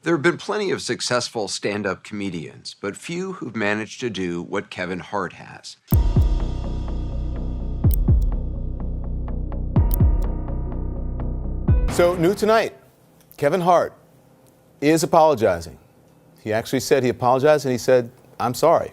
There have been plenty of successful stand-up comedians, but few who've managed to do what Kevin Hart has. So, new tonight, Kevin Hart is apologizing. He actually said he apologized and he said, "I'm sorry."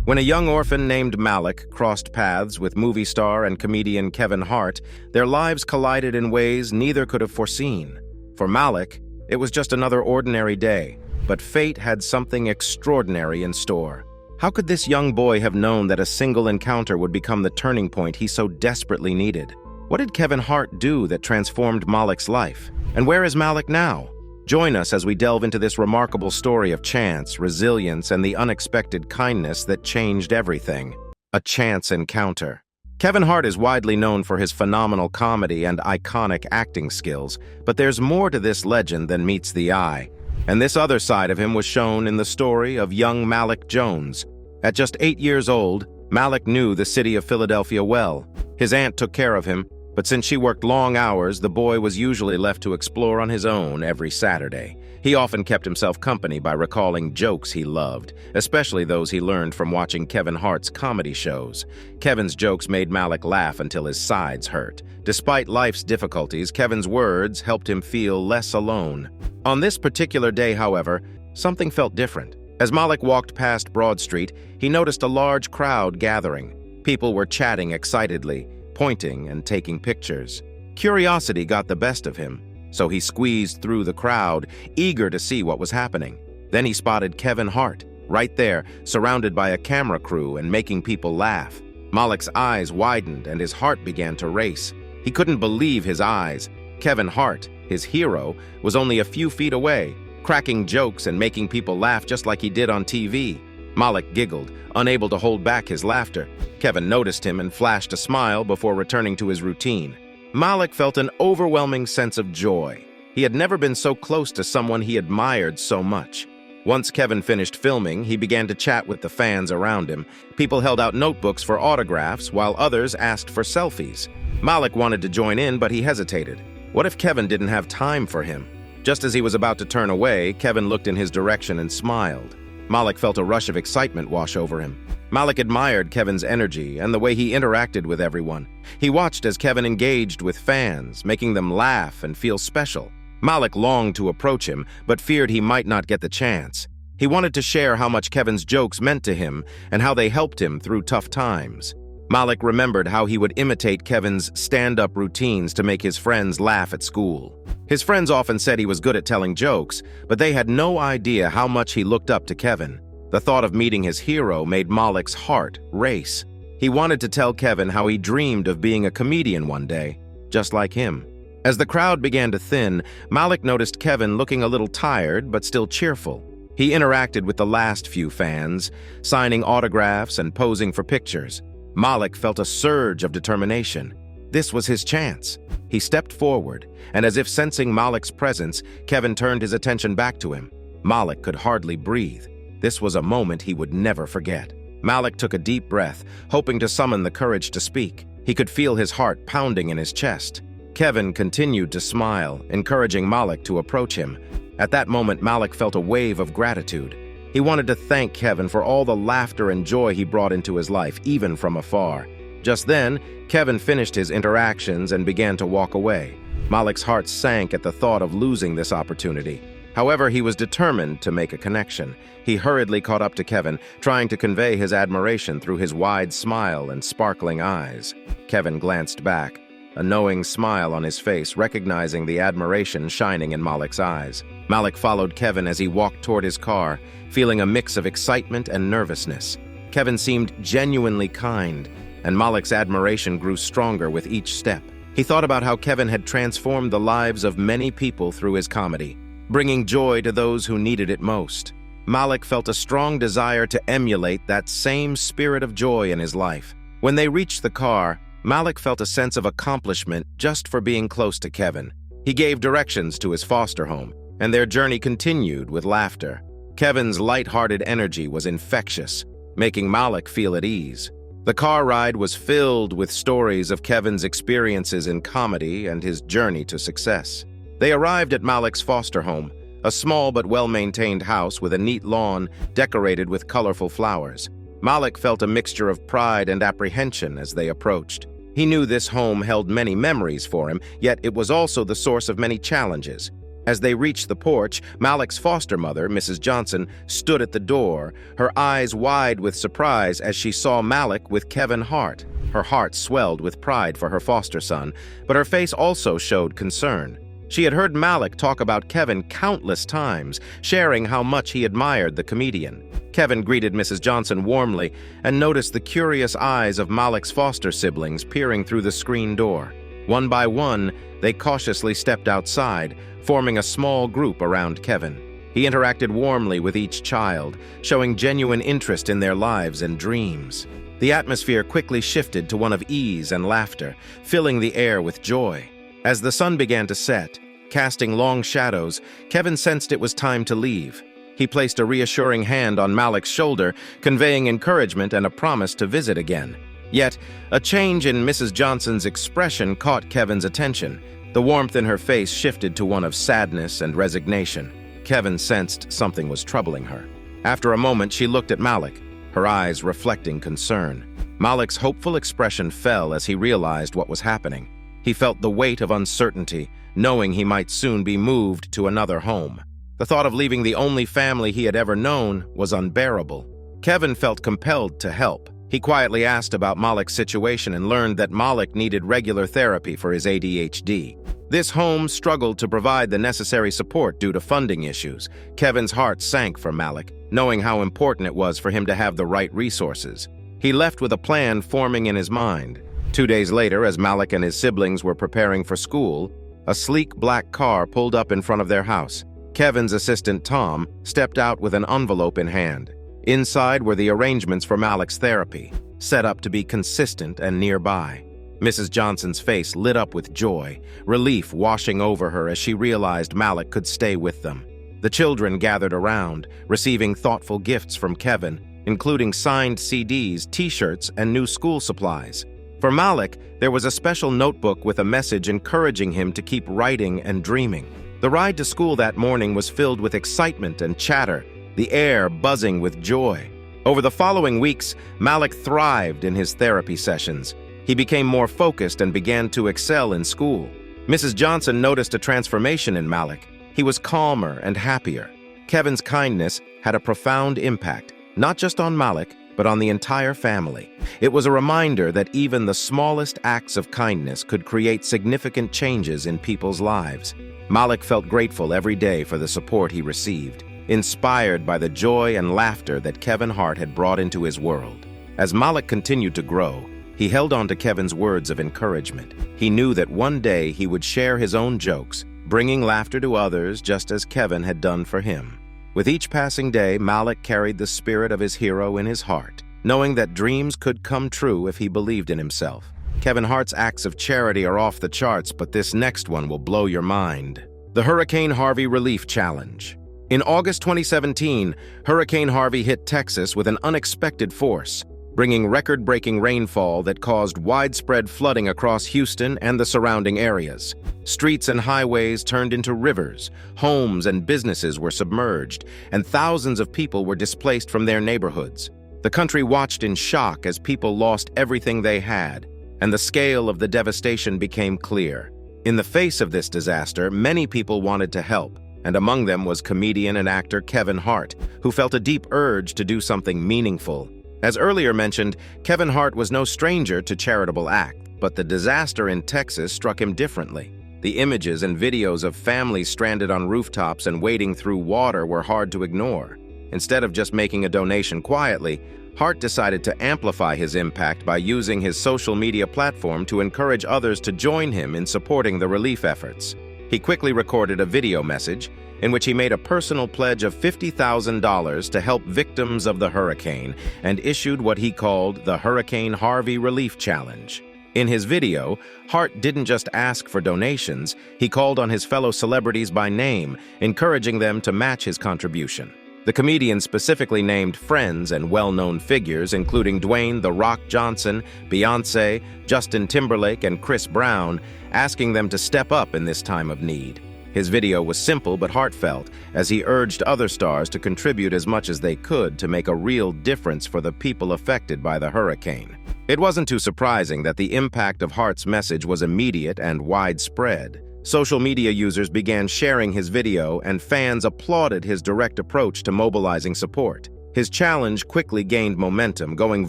When a young orphan named Malik crossed paths with movie star and comedian Kevin Hart, their lives collided in ways neither could have foreseen. For Malik, it was just another ordinary day, but fate had something extraordinary in store. How could this young boy have known that a single encounter would become the turning point he so desperately needed? What did Kevin Hart do that transformed Malik's life? And where is Malik now? Join us as we delve into this remarkable story of chance, resilience, and the unexpected kindness that changed everything. A chance encounter. Kevin Hart is widely known for his phenomenal comedy and iconic acting skills, but there's more to this legend than meets the eye. And this other side of him was shown in the story of young Malik Jones. At just 8 years old, Malik knew the city of Philadelphia well. His aunt took care of him, but since she worked long hours, the boy was usually left to explore on his own every Saturday. He often kept himself company by recalling jokes he loved, especially those he learned from watching Kevin Hart's comedy shows. Kevin's jokes made Malik laugh until his sides hurt. Despite life's difficulties, Kevin's words helped him feel less alone. On this particular day, however, something felt different. As Malik walked past Broad Street, he noticed a large crowd gathering. People were chatting excitedly, pointing and taking pictures. Curiosity got the best of him, so he squeezed through the crowd, eager to see what was happening. Then he spotted Kevin Hart, right there, surrounded by a camera crew and making people laugh. Malik's eyes widened and his heart began to race. He couldn't believe his eyes. Kevin Hart, his hero, was only a few feet away, cracking jokes and making people laugh just like he did on TV. Malik giggled, unable to hold back his laughter. Kevin noticed him and flashed a smile before returning to his routine. Malik felt an overwhelming sense of joy. He had never been so close to someone he admired so much. Once Kevin finished filming, he began to chat with the fans around him. People held out notebooks for autographs, while others asked for selfies. Malik wanted to join in, but he hesitated. What if Kevin didn't have time for him? Just as he was about to turn away, Kevin looked in his direction and smiled. Malik felt a rush of excitement wash over him. Malik admired Kevin's energy and the way he interacted with everyone. He watched as Kevin engaged with fans, making them laugh and feel special. Malik longed to approach him, but feared he might not get the chance. He wanted to share how much Kevin's jokes meant to him and how they helped him through tough times. Malik remembered how he would imitate Kevin's stand-up routines to make his friends laugh at school. His friends often said he was good at telling jokes, but they had no idea how much he looked up to Kevin. The thought of meeting his hero made Malik's heart race. He wanted to tell Kevin how he dreamed of being a comedian one day, just like him. As the crowd began to thin, Malik noticed Kevin looking a little tired but still cheerful. He interacted with the last few fans, signing autographs and posing for pictures. Malik felt a surge of determination. This was his chance. He stepped forward, and as if sensing Malik's presence, Kevin turned his attention back to him. Malik could hardly breathe. This was a moment he would never forget. Malik took a deep breath, hoping to summon the courage to speak. He could feel his heart pounding in his chest. Kevin continued to smile, encouraging Malik to approach him. At that moment, Malik felt a wave of gratitude. He wanted to thank Kevin for all the laughter and joy he brought into his life, even from afar. Just then, Kevin finished his interactions and began to walk away. Malik's heart sank at the thought of losing this opportunity. However, he was determined to make a connection. He hurriedly caught up to Kevin, trying to convey his admiration through his wide smile and sparkling eyes. Kevin glanced back, a knowing smile on his face, recognizing the admiration shining in Malik's eyes. Malik followed Kevin as he walked toward his car, feeling a mix of excitement and nervousness. Kevin seemed genuinely kind, and Malik's admiration grew stronger with each step. He thought about how Kevin had transformed the lives of many people through his comedy, bringing joy to those who needed it most. Malik felt a strong desire to emulate that same spirit of joy in his life. When they reached the car, Malik felt a sense of accomplishment just for being close to Kevin. He gave directions to his foster home, and their journey continued with laughter. Kevin's light-hearted energy was infectious, making Malik feel at ease. The car ride was filled with stories of Kevin's experiences in comedy and his journey to success. They arrived at Malik's foster home, a small but well-maintained house with a neat lawn decorated with colorful flowers. Malik felt a mixture of pride and apprehension as they approached. He knew this home held many memories for him, yet it was also the source of many challenges. As they reached the porch, Malik's foster mother, Mrs. Johnson, stood at the door, her eyes wide with surprise as she saw Malik with Kevin Hart. Her heart swelled with pride for her foster son, but her face also showed concern. She had heard Malik talk about Kevin countless times, sharing how much he admired the comedian. Kevin greeted Mrs. Johnson warmly and noticed the curious eyes of Malik's foster siblings peering through the screen door. One by one, they cautiously stepped outside, forming a small group around Kevin. He interacted warmly with each child, showing genuine interest in their lives and dreams. The atmosphere quickly shifted to one of ease and laughter, filling the air with joy. As the sun began to set, casting long shadows, Kevin sensed it was time to leave. He placed a reassuring hand on Malik's shoulder, conveying encouragement and a promise to visit again. Yet, a change in Mrs. Johnson's expression caught Kevin's attention. The warmth in her face shifted to one of sadness and resignation. Kevin sensed something was troubling her. After a moment, she looked at Malik, her eyes reflecting concern. Malik's hopeful expression fell as he realized what was happening. He felt the weight of uncertainty, knowing he might soon be moved to another home. The thought of leaving the only family he had ever known was unbearable. Kevin felt compelled to help. He quietly asked about Malik's situation and learned that Malik needed regular therapy for his ADHD. This home struggled to provide the necessary support due to funding issues. Kevin's heart sank for Malik, knowing how important it was for him to have the right resources. He left with a plan forming in his mind. 2 days later, as Malik and his siblings were preparing for school, a sleek black car pulled up in front of their house. Kevin's assistant, Tom, stepped out with an envelope in hand. Inside were the arrangements for Malik's therapy, set up to be consistent and nearby. Mrs. Johnson's face lit up with joy, relief washing over her as she realized Malik could stay with them. The children gathered around, receiving thoughtful gifts from Kevin, including signed CDs, t-shirts, and new school supplies. For Malik, there was a special notebook with a message encouraging him to keep writing and dreaming. The ride to school that morning was filled with excitement and chatter, the air buzzing with joy. Over the following weeks, Malik thrived in his therapy sessions. He became more focused and began to excel in school. Mrs. Johnson noticed a transformation in Malik. He was calmer and happier. Kevin's kindness had a profound impact, not just on Malik, but on the entire family. It was a reminder that even the smallest acts of kindness could create significant changes in people's lives. Malik felt grateful every day for the support he received, inspired by the joy and laughter that Kevin Hart had brought into his world. As Malik continued to grow, he held on to Kevin's words of encouragement. He knew that one day he would share his own jokes, bringing laughter to others just as Kevin had done for him. With each passing day, Malik carried the spirit of his hero in his heart, knowing that dreams could come true if he believed in himself. Kevin Hart's acts of charity are off the charts, but this next one will blow your mind. The Hurricane Harvey Relief Challenge. In August 2017, Hurricane Harvey hit Texas with an unexpected force, bringing record-breaking rainfall that caused widespread flooding across Houston and the surrounding areas. Streets and highways turned into rivers, homes and businesses were submerged, and thousands of people were displaced from their neighborhoods. The country watched in shock as people lost everything they had, and the scale of the devastation became clear. In the face of this disaster, many people wanted to help, and among them was comedian and actor Kevin Hart, who felt a deep urge to do something meaningful. As earlier mentioned, Kevin Hart was no stranger to charitable acts, but the disaster in Texas struck him differently. The images and videos of families stranded on rooftops and wading through water were hard to ignore. Instead of just making a donation quietly, Hart decided to amplify his impact by using his social media platform to encourage others to join him in supporting the relief efforts. He quickly recorded a video message in which he made a personal pledge of $50,000 to help victims of the hurricane and issued what he called the Hurricane Harvey Relief Challenge. In his video, Hart didn't just ask for donations, he called on his fellow celebrities by name, encouraging them to match his contribution. The comedian specifically named friends and well-known figures, including Dwayne "The Rock" Johnson, Beyoncé, Justin Timberlake, and Chris Brown, asking them to step up in this time of need. His video was simple but heartfelt, as he urged other stars to contribute as much as they could to make a real difference for the people affected by the hurricane. It wasn't too surprising that the impact of Hart's message was immediate and widespread. Social media users began sharing his video, and fans applauded his direct approach to mobilizing support. His challenge quickly gained momentum, going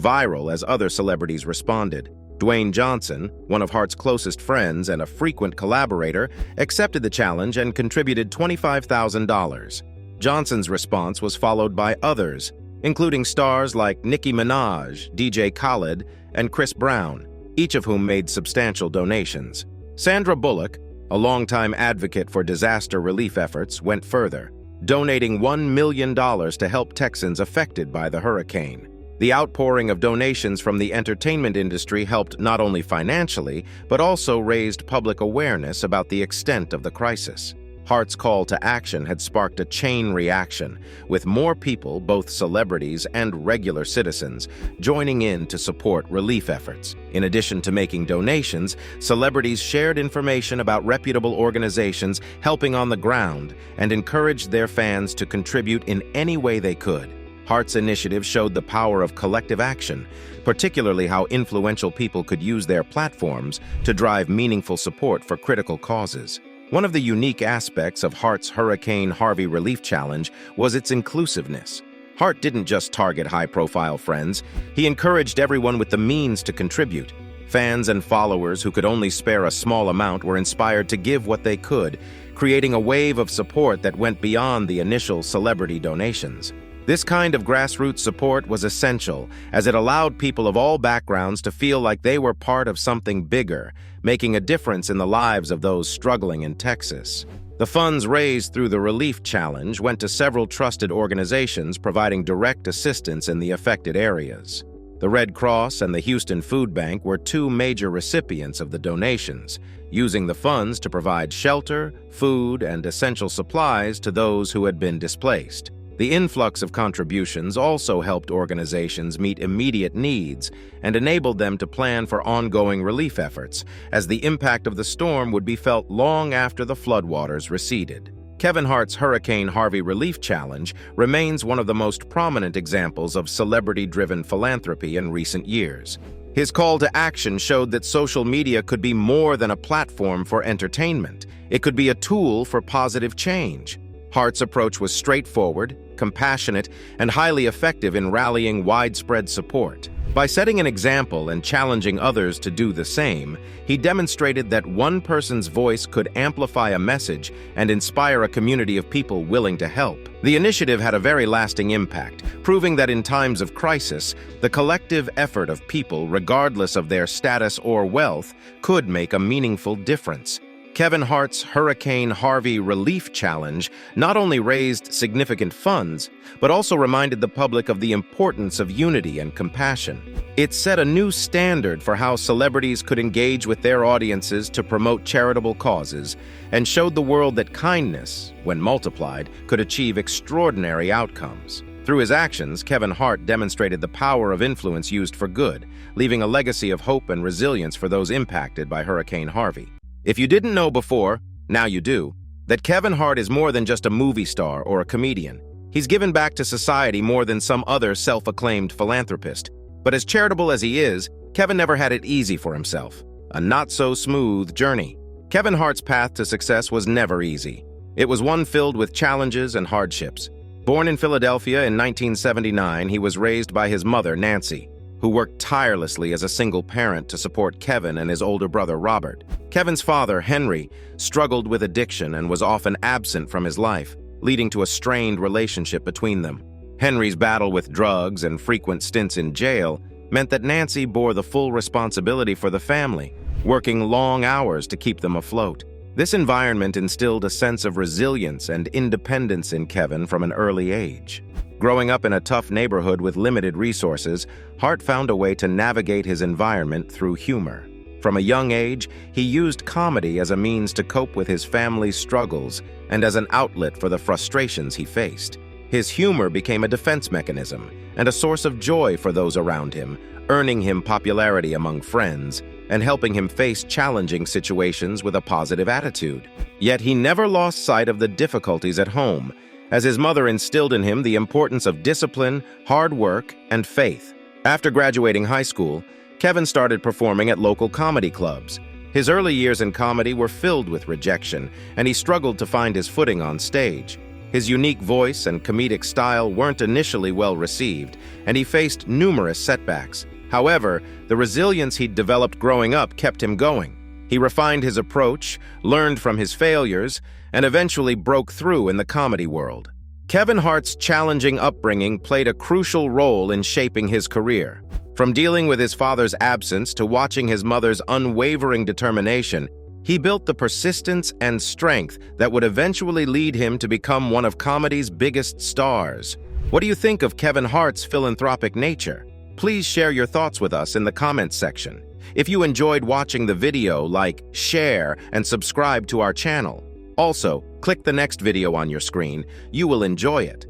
viral as other celebrities responded. Dwayne Johnson, one of Hart's closest friends and a frequent collaborator, accepted the challenge and contributed $25,000. Johnson's response was followed by others, including stars like Nicki Minaj, DJ Khaled, and Chris Brown, each of whom made substantial donations. Sandra Bullock, a longtime advocate for disaster relief efforts, went further, donating $1 million to help Texans affected by the hurricane. The outpouring of donations from the entertainment industry helped not only financially, but also raised public awareness about the extent of the crisis. Hart's call to action had sparked a chain reaction, with more people, both celebrities and regular citizens, joining in to support relief efforts. In addition to making donations, celebrities shared information about reputable organizations helping on the ground and encouraged their fans to contribute in any way they could. Hart's initiative showed the power of collective action, particularly how influential people could use their platforms to drive meaningful support for critical causes. One of the unique aspects of Hart's Hurricane Harvey Relief Challenge was its inclusiveness. Hart didn't just target high-profile friends, he encouraged everyone with the means to contribute. Fans and followers who could only spare a small amount were inspired to give what they could, creating a wave of support that went beyond the initial celebrity donations. This kind of grassroots support was essential, as it allowed people of all backgrounds to feel like they were part of something bigger, making a difference in the lives of those struggling in Texas. The funds raised through the Relief Challenge went to several trusted organizations providing direct assistance in the affected areas. The Red Cross and the Houston Food Bank were two major recipients of the donations, using the funds to provide shelter, food, and essential supplies to those who had been displaced. The influx of contributions also helped organizations meet immediate needs and enabled them to plan for ongoing relief efforts, as the impact of the storm would be felt long after the floodwaters receded. Kevin Hart's Hurricane Harvey Relief Challenge remains one of the most prominent examples of celebrity-driven philanthropy in recent years. His call to action showed that social media could be more than a platform for entertainment. It could be a tool for positive change. Hart's approach was straightforward, compassionate, and highly effective in rallying widespread support. By setting an example and challenging others to do the same, he demonstrated that one person's voice could amplify a message and inspire a community of people willing to help. The initiative had a very lasting impact, proving that in times of crisis, the collective effort of people, regardless of their status or wealth, could make a meaningful difference. Kevin Hart's Hurricane Harvey Relief Challenge not only raised significant funds, but also reminded the public of the importance of unity and compassion. It set a new standard for how celebrities could engage with their audiences to promote charitable causes, and showed the world that kindness, when multiplied, could achieve extraordinary outcomes. Through his actions, Kevin Hart demonstrated the power of influence used for good, leaving a legacy of hope and resilience for those impacted by Hurricane Harvey. If you didn't know before, now you do, that Kevin Hart is more than just a movie star or a comedian. He's given back to society more than some other self-acclaimed philanthropist. But as charitable as he is, Kevin never had it easy for himself. A not-so-smooth journey. Kevin Hart's path to success was never easy. It was one filled with challenges and hardships. Born in Philadelphia in 1979, he was raised by his mother, Nancy, who worked tirelessly as a single parent to support Kevin and his older brother, Robert. Kevin's father, Henry, struggled with addiction and was often absent from his life, leading to a strained relationship between them. Henry's battle with drugs and frequent stints in jail meant that Nancy bore the full responsibility for the family, working long hours to keep them afloat. This environment instilled a sense of resilience and independence in Kevin from an early age. Growing up in a tough neighborhood with limited resources, Hart found a way to navigate his environment through humor. From a young age, he used comedy as a means to cope with his family's struggles and as an outlet for the frustrations he faced. His humor became a defense mechanism and a source of joy for those around him, earning him popularity among friends and helping him face challenging situations with a positive attitude. Yet he never lost sight of the difficulties at home, as his mother instilled in him the importance of discipline, hard work, and faith. After graduating high school, Kevin started performing at local comedy clubs. His early years in comedy were filled with rejection, and he struggled to find his footing on stage. His unique voice and comedic style weren't initially well received, and he faced numerous setbacks. However, the resilience he'd developed growing up kept him going. He refined his approach, learned from his failures, and eventually broke through in the comedy world. Kevin Hart's challenging upbringing played a crucial role in shaping his career. From dealing with his father's absence to watching his mother's unwavering determination, he built the persistence and strength that would eventually lead him to become one of comedy's biggest stars. What do you think of Kevin Hart's philanthropic nature? Please share your thoughts with us in the comments section. If you enjoyed watching the video, like, share, and subscribe to our channel. Also, click the next video on your screen. You will enjoy it.